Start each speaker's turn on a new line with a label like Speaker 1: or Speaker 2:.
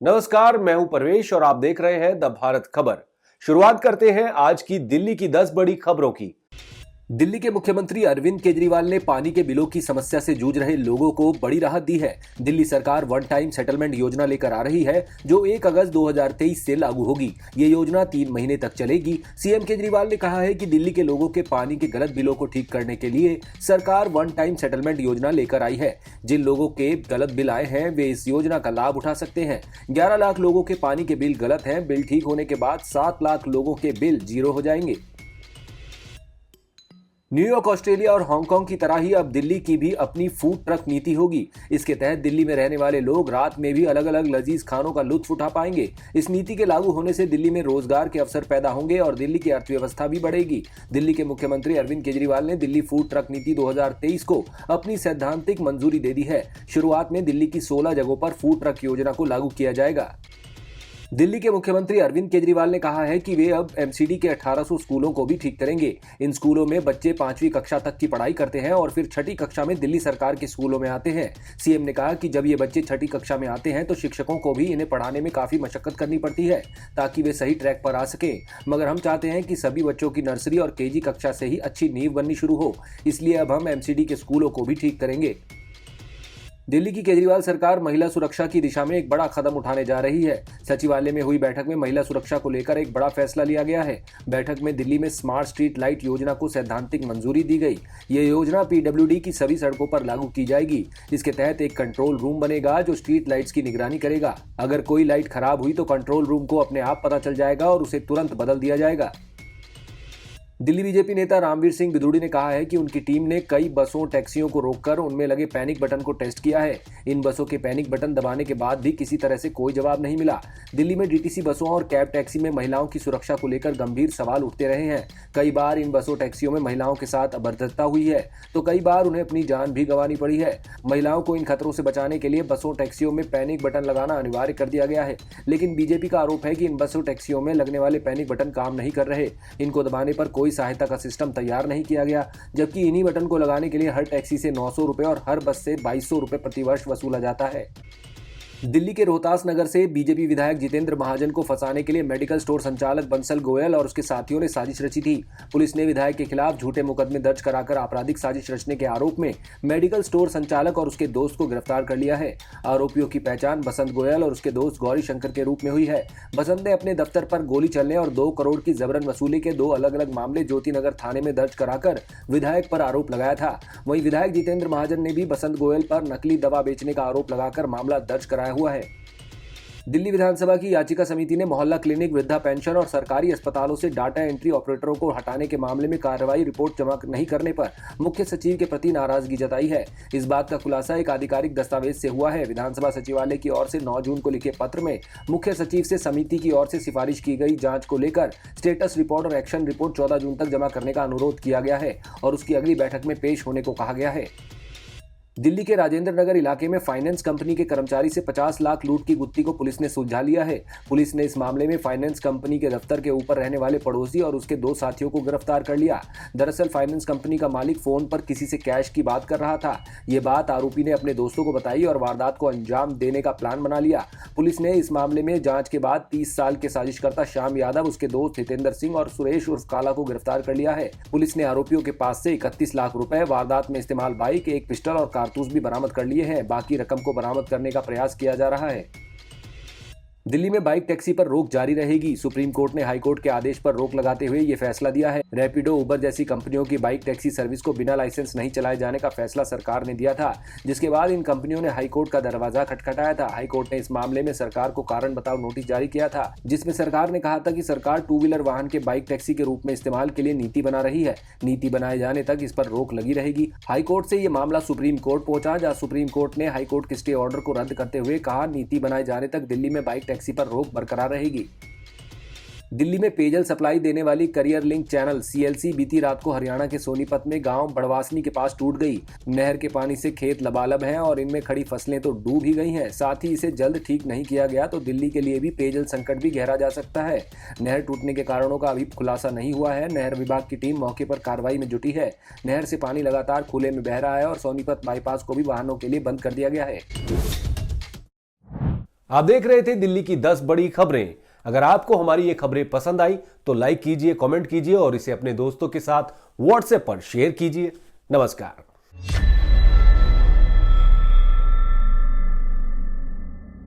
Speaker 1: नमस्कार, मैं हूं परवेश और आप देख रहे हैं द भारत खबर। शुरुआत करते हैं आज की दिल्ली की 10 बड़ी खबरों की। दिल्ली के मुख्यमंत्री अरविंद केजरीवाल ने पानी के बिलों की समस्या से जूझ रहे लोगों को बड़ी राहत दी है। दिल्ली सरकार वन टाइम सेटलमेंट योजना लेकर आ रही है, जो 1 अगस्त 2023 से लागू होगी। ये योजना 3 महीने तक चलेगी। सीएम केजरीवाल ने कहा है कि दिल्ली के लोगों के पानी के गलत बिलों को ठीक करने के लिए सरकार वन टाइम सेटलमेंट योजना लेकर आई है। जिन लोगों के गलत बिल आए हैं, वे इस योजना का लाभ उठा सकते हैं। 11 लाख लोगों के पानी के बिल गलत हैं। बिल ठीक होने के बाद 7 लाख लोगों के बिल जीरो हो जाएंगे। न्यूयॉर्क, ऑस्ट्रेलिया और हांगकांग की तरह ही अब दिल्ली की भी अपनी फूड ट्रक नीति होगी। इसके तहत दिल्ली में रहने वाले लोग रात में भी अलग अलग लजीज खानों का लुत्फ उठा पाएंगे। इस नीति के लागू होने से दिल्ली में रोजगार के अवसर पैदा होंगे और दिल्ली की अर्थव्यवस्था भी बढ़ेगी। दिल्ली के मुख्यमंत्री अरविंद केजरीवाल ने दिल्ली फूड ट्रक नीति 2023 को अपनी सैद्धांतिक मंजूरी दे दी है। शुरुआत में दिल्ली की 16 जगहों पर फूड ट्रक योजना को लागू किया जाएगा। दिल्ली के मुख्यमंत्री अरविंद केजरीवाल ने कहा है कि वे अब एमसीडी के 1800 स्कूलों को भी ठीक करेंगे। इन स्कूलों में बच्चे 5वीं कक्षा तक की पढ़ाई करते हैं और फिर 6ठी कक्षा में दिल्ली सरकार के स्कूलों में आते हैं। सीएम ने कहा कि जब ये बच्चे 6ठी कक्षा में आते हैं तो शिक्षकों को भी इन्हें पढ़ाने में काफी मशक्कत करनी पड़ती है ताकि वे सही ट्रैक पर आ सके। मगर हम चाहते हैं कि सभी बच्चों की नर्सरी और केजी कक्षा से ही अच्छी नींव बननी शुरू हो, इसलिए अब हम एमसीडी के स्कूलों को भी ठीक करेंगे। दिल्ली की केजरीवाल सरकार महिला सुरक्षा की दिशा में एक बड़ा कदम उठाने जा रही है। सचिवालय में हुई बैठक में महिला सुरक्षा को लेकर एक बड़ा फैसला लिया गया है। बैठक में दिल्ली में स्मार्ट स्ट्रीट लाइट योजना को सैद्धांतिक मंजूरी दी गई। ये योजना पीडब्ल्यूडी की सभी सड़कों पर लागू की जाएगी। इसके तहत एक कंट्रोल रूम बनेगा जो स्ट्रीट लाइट्स की निगरानी करेगा। अगर कोई लाइट खराब हुई तो कंट्रोल रूम को अपने आप पता चल जाएगा और उसे तुरंत बदल दिया जाएगा। दिल्ली बीजेपी नेता रामवीर सिंह बिदुड़ी ने कहा है कि उनकी टीम ने कई बसों, टैक्सियों को रोककर उनमें लगे पैनिक बटन को टेस्ट किया है। इन बसों के पैनिक बटन दबाने के बाद भी किसी तरह से कोई जवाब नहीं मिला। दिल्ली में डीटीसी बसों और कैब टैक्सी में महिलाओं की सुरक्षा को लेकर गंभीर सवाल उठते रहे हैं। कई बार इन बसों, टैक्सियों में महिलाओं के साथ अभद्रता हुई है तो कई बार उन्हें अपनी जान भी गंवानी पड़ी है। महिलाओं को इन खतरों से बचाने के लिए बसों, टैक्सियों में पैनिक बटन लगाना अनिवार्य कर दिया गया है। लेकिन बीजेपी का आरोप है कि इन बसों, टैक्सियों में लगने वाले पैनिक बटन काम नहीं कर रहे। इनको दबाने पर कोई सहायता का सिस्टम तैयार नहीं किया गया, जबकि इन्हीं बटन को लगाने के लिए हर टैक्सी से 900 रुपए और हर बस से 2200 रुपए प्रतिवर्ष वसूला जाता है। दिल्ली के रोहतास नगर से बीजेपी विधायक जितेंद्र महाजन को फंसाने के लिए मेडिकल स्टोर संचालक बंसल गोयल और उसके साथियों ने साजिश रची थी। पुलिस ने विधायक के खिलाफ झूठे मुकदमे दर्ज कराकर आपराधिक साजिश रचने के आरोप में मेडिकल स्टोर संचालक और उसके दोस्त को गिरफ्तार कर लिया है। आरोपियों की पहचान बसंत गोयल और उसके दोस्त गौरी शंकर के रूप में हुई है। बसंत ने अपने दफ्तर पर गोली चलने और 2 करोड़ की जबरन वसूली के 2 अलग अलग मामले ज्योति नगर थाने में दर्ज कराकर विधायक पर आरोप लगाया था। वहीं विधायक जितेंद्र महाजन ने भी बसंत गोयल पर नकली दवा बेचने का आरोप लगाकर मामला दर्ज कराया हुआ है। दिल्ली विधानसभा की याचिका समिति ने मोहल्ला क्लिनिक, वृद्धा पेंशन और सरकारी अस्पतालों से डाटा एंट्री ऑपरेटरों को हटाने के मामले में कार्रवाई रिपोर्ट जमा नहीं करने पर मुख्य सचिव के प्रति नाराजगी जताई है। इस बात का खुलासा एक आधिकारिक दस्तावेज से हुआ है। विधानसभा सचिवालय की ओर से 9 जून को लिखे पत्र में मुख्य सचिव से समिति की ओर से सिफारिश की गई जांच को लेकर स्टेटस रिपोर्ट और एक्शन रिपोर्ट 14 जून तक जमा करने का अनुरोध किया गया है और उसकी अगली बैठक में पेश होने को कहा गया है। दिल्ली के राजेंद्र नगर इलाके में फाइनेंस कंपनी के कर्मचारी से 50 लाख लूट की गुत्थी को पुलिस ने सुलझा लिया है। पुलिस ने इस मामले में फाइनेंस कंपनी के दफ्तर के ऊपर रहने वाले पड़ोसी और उसके 2 साथियों को गिरफ्तार कर लिया। दरअसल फाइनेंस कंपनी का मालिक फोन पर किसी से कैश की बात कर रहा था। ये बात आरोपी ने अपने दोस्तों को बताई और वारदात को अंजाम देने का प्लान बना लिया। पुलिस ने इस मामले में जांच के बाद 30 साल के साजिशकर्ता श्याम यादव, उसके दोस्त हितेंद्र सिंह और सुरेश उर्फ काला को गिरफ्तार कर लिया है। पुलिस ने आरोपियों के पास से 31 लाख रुपए, वारदात में इस्तेमाल बाइक, एक पिस्टल और कारतूस भी बरामद कर लिए हैं। बाकी रकम को बरामद करने का प्रयास किया जा रहा है। दिल्ली में बाइक टैक्सी पर रोक जारी रहेगी। सुप्रीम कोर्ट ने हाईकोर्ट के आदेश पर रोक लगाते हुए ये फैसला दिया है। रैपिडो, उबर जैसी कंपनियों की बाइक टैक्सी सर्विस को बिना लाइसेंस नहीं चलाए जाने का फैसला सरकार ने दिया था, जिसके बाद इन कंपनियों ने हाईकोर्ट का दरवाजा खटखटाया था। हाईकोर्ट ने इस मामले में सरकार को कारण बताओ नोटिस जारी किया था, जिसमें सरकार ने कहा था कि सरकार 2 व्हीलर वाहन के बाइक टैक्सी के रूप में इस्तेमाल के लिए नीति बना रही है। नीति बनाए जाने तक इस पर रोक लगी रहेगी। हाईकोर्ट से ये मामला सुप्रीम कोर्ट पहुंचा, जहां सुप्रीम कोर्ट ने हाईकोर्ट के स्टे ऑर्डर को रद्द करते हुए कहा, नीति बनाए जाने तक दिल्ली में बाइक टैक्सी पर रोक बरकरार रहेगी। दिल्ली में पेयजल सप्लाई देने वाली करियर लिंक चैनल सीएलसी बीती रात को हरियाणा के सोनीपत में गांव बड़वासनी के पास टूट गई। नहर के पानी से खेत लबालब हैं और इनमें खड़ी फसलें तो डूब ही गई हैं। साथ ही इसे जल्द ठीक नहीं किया गया तो दिल्ली के लिए भी पेयजल संकट भी गहरा जा सकता है। नहर टूटने के कारणों का अभी खुलासा नहीं हुआ है। नहर विभाग की टीम मौके पर कार्रवाई में जुटी है। नहर से पानी लगातार खुले में बह रहा है और सोनीपत बाईपास को भी वाहनों के लिए बंद कर दिया गया है। आप देख रहे थे दिल्ली की 10 बड़ी खबरें। अगर आपको हमारी ये खबरें पसंद आई तो लाइक कीजिए, कमेंट कीजिए और इसे अपने दोस्तों के साथ व्हाट्सएप पर शेयर कीजिए। नमस्कार।